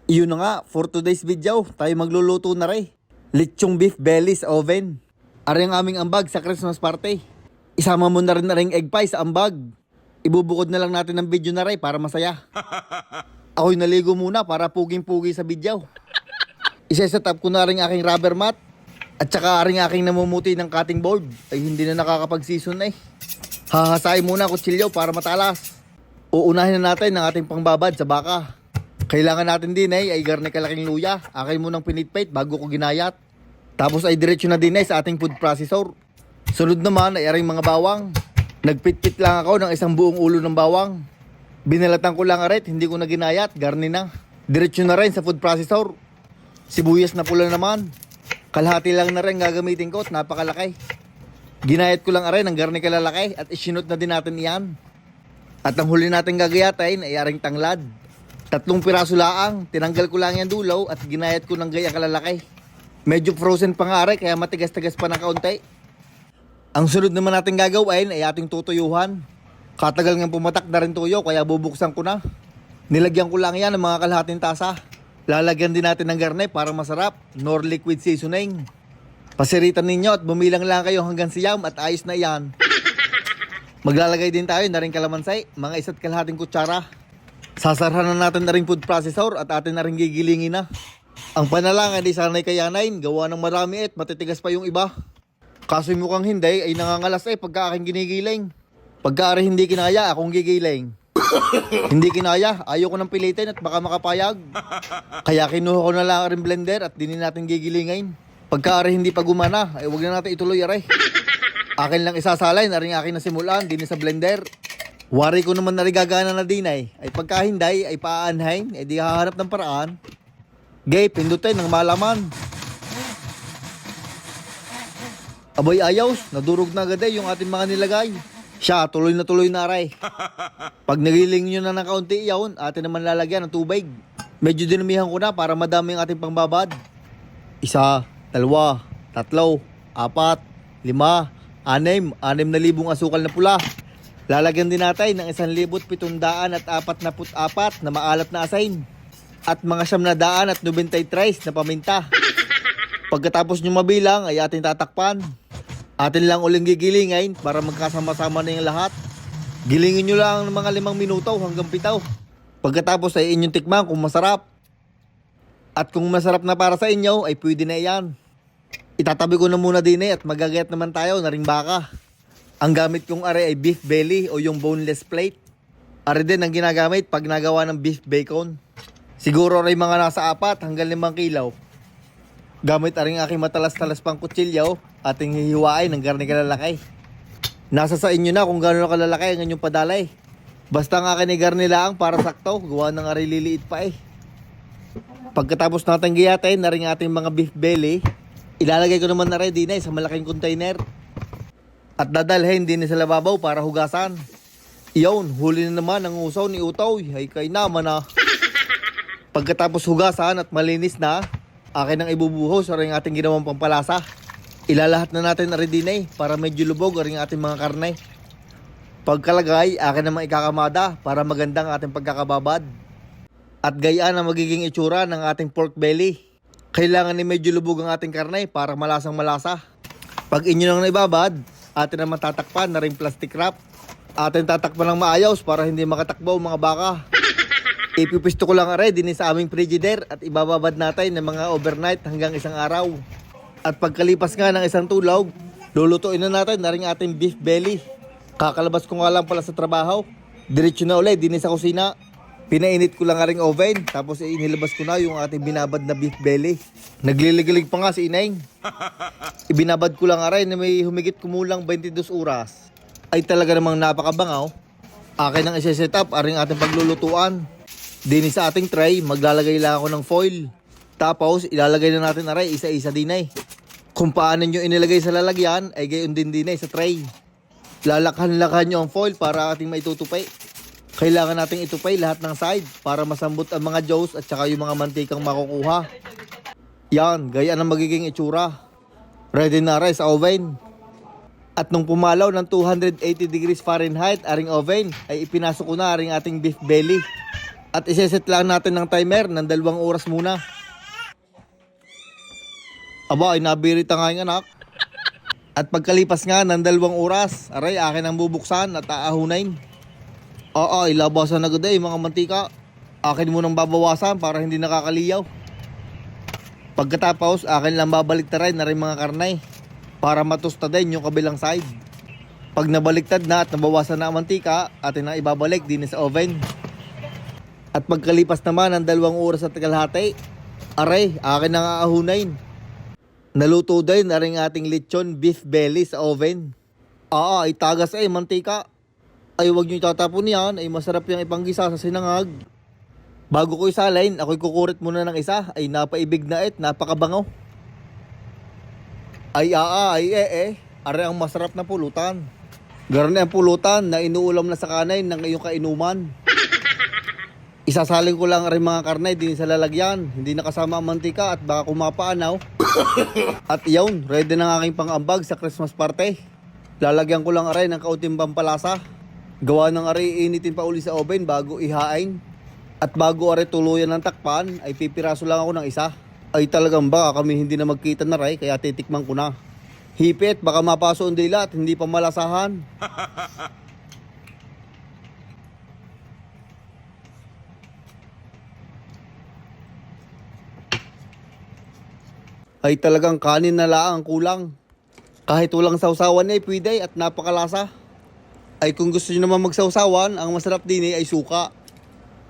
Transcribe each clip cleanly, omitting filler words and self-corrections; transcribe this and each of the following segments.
Iyon na nga, for today's video, tayo magluluto na rin. Lechong beef belly sa oven. Ari ang aming ambag sa Christmas party. Isama mo na rin egg pie sa ambag. Ibubukod na lang natin ng video na rin para masaya. Ako'y naligo muna para puging-pugi sa video. Iseset up ko na rin aking rubber mat. At saka rin aking namumuti ng cutting board. Ay hindi na nakakapag-season na eh. Hahasain muna kutsilyo para matalas. Uunahin na natin ang ating pangbabad sa baka. Kailangan natin din ay garne kalaking luya. Akin munang pinitpait bago ko ginayat. Tapos ay diretso na din sa ating food processor. Sunod naman ay aring mga bawang. Nagpitpit lang ako ng isang buong ulo ng bawang. Binalatan ko lang aret, hindi ko na ginayat, garne na. Diretso na rin sa food processor. Sibuyas na pula naman. Kalahati lang na rin gagamitin ko at napakalaki. Ginayat ko lang aray ng garne kalalaki at isinot na din natin iyan. At ang huli natin gagayatin ay aring tanglad. 3 piraso laang, tinanggal ko lang yan dulo at ginayat ko ng gaya kalalaki. Medyo frozen pa nga aray kaya matigas-tigas pa ng kaunti. Ang sunod naman natin gagawin ay ating tutuyuhan. Katagal nga pumatak na rin tuyo kaya bubuksan ko na. Nilagyan ko lang yan ng mga kalahating tasa. Lalagyan din natin ng garne para masarap, nor liquid seasoning. Pasiritan ninyo at bumilang lang kayo hanggang siyam at ayos na yan. Maglalagay din tayo na rin kalamansi, mga 1 kalahating kutsara. Sasarhan na natin na rin food processor at atin na rin gigilingin na. Ang panalangan ay sanay kayanain, gawa ng marami at matitigas pa yung iba. Kaso mukhang hindi ay nangangalas pagka aking ginigiling. Pagka hindi kinaya, akong gigiling. Hindi kinaya, ayaw ko ng pilitin at baka makapayag. Kaya kinuha ko na lang rin blender at dinin natin gigilingin. Pagka hindi pa gumana, ay wag na natin ituloy aray. Akin lang isasalay na rin akin na simulan, din sa blender. Wari ko naman na rin gagana na din ay pagka hindi ay paanhain, ay di hahanap ng paraan. Gay, pindutin ng malaman. Aboy ayaw, nadurog na agad yung ating mga nilagay. Siya, tuloy na aray. Pag nagiling nyo na ng kaunti iyon, atin naman lalagyan ng tubig. Medyo dinumihan ko na para madami ang ating pangbabad. 1, 2, 3, 4, 5, 6, 6,000 asukal na pula. Lalagyan din natin ng 1,744 na maalat na asin. At mga 993 na paminta. Pagkatapos nyo mabilang ay ating tatakpan. Atin lang uling gigilingin para magkasama-sama na yung lahat. Gilingin nyo lang ng mga 5 minuto hanggang 7. Pagkatapos ay inyong tikman kung masarap. At kung masarap na para sa inyo ay pwede na yan. Itatabi ko na muna din at magagayat naman tayo na ring baka. Ang gamit kong are ay beef belly o yung boneless plate. Are din ang ginagamit pag nagawa ng beef bacon. Siguro rin mga nasa 4 hanggang 5 kilo. Gamit aring aking matalas-talas pang kutsilyo, ating hihiwain ng garne kalalaki. Nasa sa inyo na kung gano'n kalalaki ang inyong padalay. Basta ang akin ay garne lang para sakto, gawa ng ari liliit pa Pagkatapos natin giyatin na rin ating mga beef belly, ilalagay ko naman na rin din sa malaking container. At dadalhin din sa lababaw para hugasan. Iyon, huli na naman ang usaw ni Utoy, ay kay naman na. Pagkatapos hugasan at malinis na, akin ang ibubuhos sa rin ating ginawang pampalasa. Ilalahat na natin na rin din para medyo lubog ang ating mga karne. Pagkalagay, akin naman ikakamada para magandang ating pagkakababad. At gayaan ang magiging itsura ng ating pork belly. Kailangan ni medyo lubog ang ating karne para malasang malasa. Pag inyo nang naibabad, atin naman tatakpan na rin plastic wrap. Atin tatakpan ng maayos para hindi makatakbo ang mga baka. Ipipisto ko lang aray din sa aming frigider at ibababad natin ng mga overnight hanggang 1 araw. At pagkalipas nga ng 1 tulog, lulutuin na natin na rin ating beef belly. Kakalabas ko nga lang pala sa trabaho. Diretso na ulit din sa kusina. Pinainit ko lang aring oven, tapos inilabas ko na yung ating binabad na beef belly. Nagliligalig pa nga si Ineng. Ibinabad ko lang aray na may humigit kumulang 22 oras. Ay talaga namang napakabangaw. Akin ang isa-set up aring ating paglulutuan. Dini sa ating tray, maglalagay lang ako ng foil. Tapos ilalagay na natin aray isa-isa din Kung paano nyo inilagay sa lalagyan, ay gayon din sa tray. Lalakhan-lakhan nyo ang foil para ating maitutupay. Kailangan nating itupay lahat ng side para masambot ang mga jaws at saka yung mga mantikang makukuha. Yan, gaya ang magiging itsura. Ready na rin sa oven. At nung pumalaw ng 280 degrees Fahrenheit aring oven, ay ipinasok ko na aring ating beef belly. At iseset lang natin ng timer ng 2 oras muna. Aba, ay nabirita nga yung anak. At pagkalipas nga ng 2 oras, aray, akin ang bubuksan at aahunain. Oo, ilabasan agad mga mantika. Akin munang babawasan para hindi nakakaliyaw. Pagkatapos, akin lang babaliktarin na rin mga karnay para matusta din yung kabilang side. Pag nabaliktad na at nabawasan na ang mantika, atin na ibabalik din sa oven. At pagkalipas naman ng 2 oras at kalahati, aray, akin ang aahunain. Naluto din na rin ating lechon beef belly sa oven. Itagas mantika. Ay, huwag nyo itatapon yan, ay masarap yung ipanggisa sa sinangag. Bago ko isalin, ako'y kukurit muna ng isa, ay napaibig na napakabango. Are ang masarap na pulutan. Garne ang pulutan na inuulam na sa kanay ng iyong kainuman. Isasalin ko lang rin mga karnay din sa lalagyan, hindi nakasama ang mantika at baka kumapaanaw. At iyon, ready na ang aking pang-ambag sa Christmas party. Lalagyan ko lang aray ng kaunting pampalasa. Gawa ng aray initin pa uli sa oven bago ihain. At bago aray tuluyan ng takpan, ay pipiraso lang ako ng isa. Ay talagang baka kami hindi na magkita na ray, kaya titikman ko na. Hipit, baka mapaso ang dila at hindi pa malasahan. Ay talagang kanin na lang ang kulang. Kahit walang sausawan ay pwede at napakalasa. Ay kung gusto nyo naman magsausawan, ang masarap din ay suka.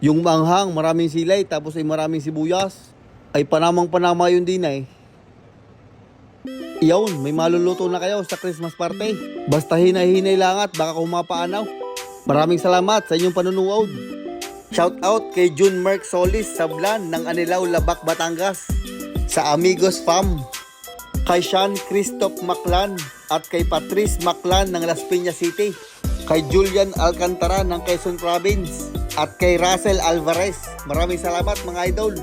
Yung manghang, maraming silay, tapos ay maraming sibuyas. Ay panamang-panama yun din ay. Iyon, may maluluto na kayo sa Christmas party. Basta hinay-hinay lang at baka kumapaanaw. Maraming salamat sa inyong panunood. Shout out kay June Merck Solis Sablan ng Anilaw, Labac, Batangas. Sa Amigos Fam, kay Sean Christoph Maclan at kay Patrice Maclan ng Las Piñas City, kay Julian Alcantara ng Quezon Province at kay Russell Alvarez. Maraming salamat mga idol.